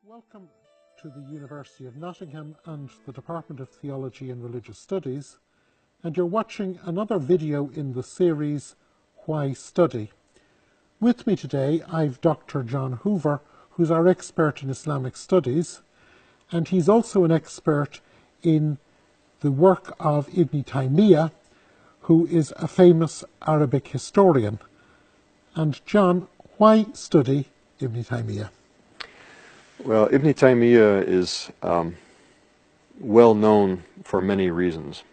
Welcome to the University of Nottingham and the Department of Theology and Religious Studies, and you're watching another video in the series Why Study? With me today I've Dr. John Hoover, who's our expert in Islamic studies, and he's also an expert in the work of Ibn Taimiyya, who is a famous Arabic historian. And John, why study Ibn Taimiyya? Well, Ibn Taimiyya is well known for many reasons.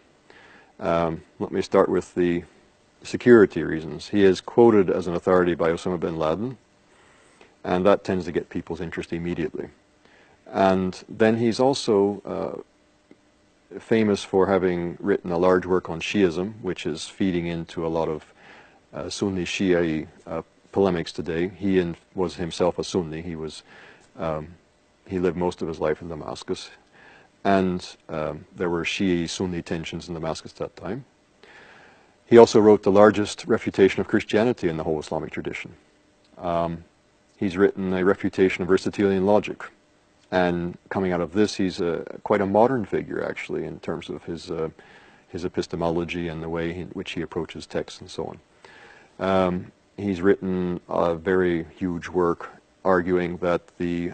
Let me start with the security reasons. He is quoted as an authority by Osama bin Laden, and that tends to get people's interest immediately. And then he's also famous for having written a large work on Shiism, which is feeding into a lot of Sunni Shia polemics today. He was himself a Sunni. He lived most of his life in Damascus, and there were Shia-Sunni tensions in Damascus at that time. He also wrote the largest refutation of Christianity in the whole Islamic tradition. He's written a refutation of Aristotelian logic, and coming out of this, he's quite a modern figure, actually, in terms of his epistemology and the way in which he approaches texts and so on. He's written a very huge work arguing that the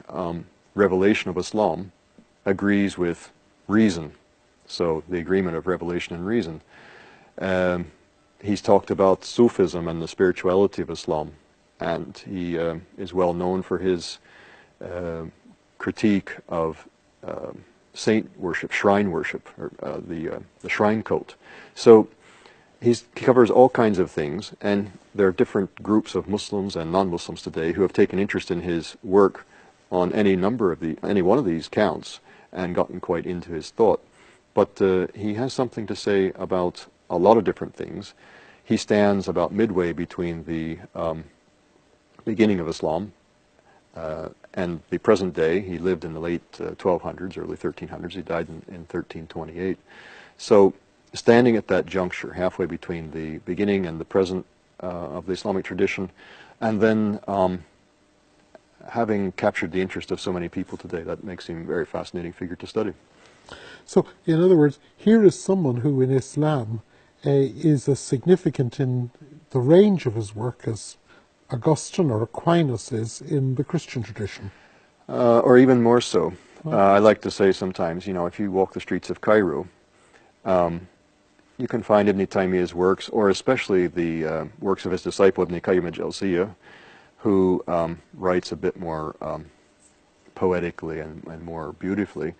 revelation of Islam agrees with reason, so the agreement of revelation and reason. He's talked about Sufism and the spirituality of Islam, and he is well known for his critique of saint worship, shrine worship, or the shrine cult. So he covers all kinds of things, and there are different groups of Muslims and non-Muslims today who have taken interest in his work on any one of these counts and gotten quite into his thought. But he has something to say about a lot of different things. He stands about midway between the beginning of Islam and the present day. He lived in the late 1200s, early 1300s. He died in 1328. So standing at that juncture, halfway between the beginning and the present of the Islamic tradition, and then having captured the interest of so many people today, that makes him a very fascinating figure to study. So, in other words, here is someone who in Islam is as significant in the range of his work as Augustine or Aquinas is in the Christian tradition. Or even more so. I like to say sometimes, if you walk the streets of Cairo, you can find Ibn Taymiyya's works, or especially the works of his disciple Ibn Qayyim al-Jawziyya, who writes a bit more poetically and more beautifully.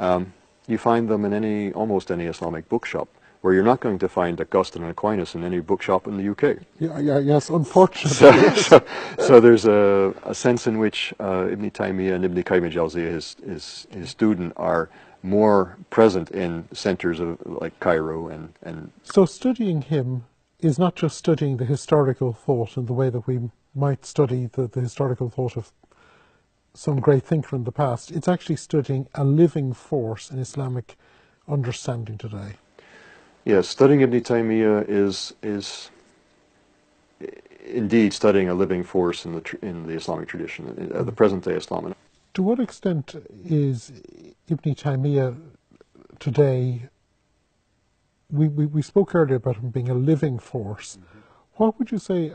You find them in almost any Islamic bookshop, where you're not going to find Augustine and Aquinas in any bookshop in the UK. Yes, unfortunately. So there's a sense in which Ibn Taymiyya and Ibn Qayyim al-Jawziyya, his student, are more present in centers like Cairo and. So studying him is not just studying the historical thought in the way that we might study the historical thought of some great thinker in the past. It's actually studying a living force in Islamic understanding today. Yes, studying Ibn Taymiyya is indeed studying a living force in the Islamic tradition, the present-day Islam. To what extent is Ibn Taymiyya today? We spoke earlier about him being a living force. Mm-hmm. What would you say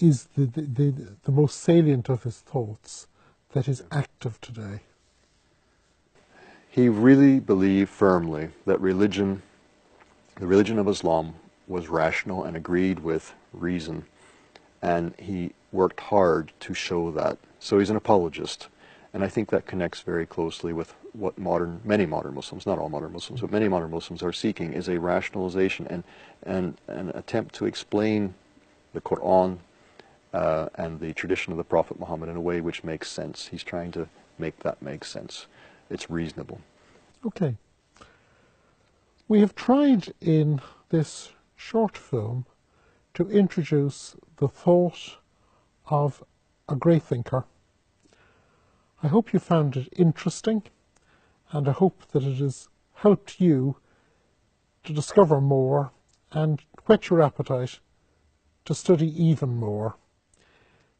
is the most salient of his thoughts that is active today? He really believed firmly that the religion of Islam was rational and agreed with reason, and he worked hard to show that. So he's an apologist, and I think that connects very closely with what many modern Muslims, not all modern Muslims, but many modern Muslims are seeking, is a rationalization and an attempt to explain the Quran and the tradition of the Prophet Muhammad in a way which makes sense. He's trying to make that make sense. It's reasonable. Okay. We have tried in this short film to introduce the thought of a great thinker. I hope you found it interesting, and I hope that it has helped you to discover more and whet your appetite to study even more.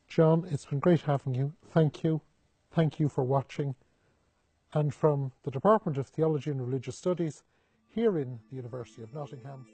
John, it's been great having you. Thank you. Thank you for watching. And from the Department of Theology and Religious Studies here in the University of Nottingham,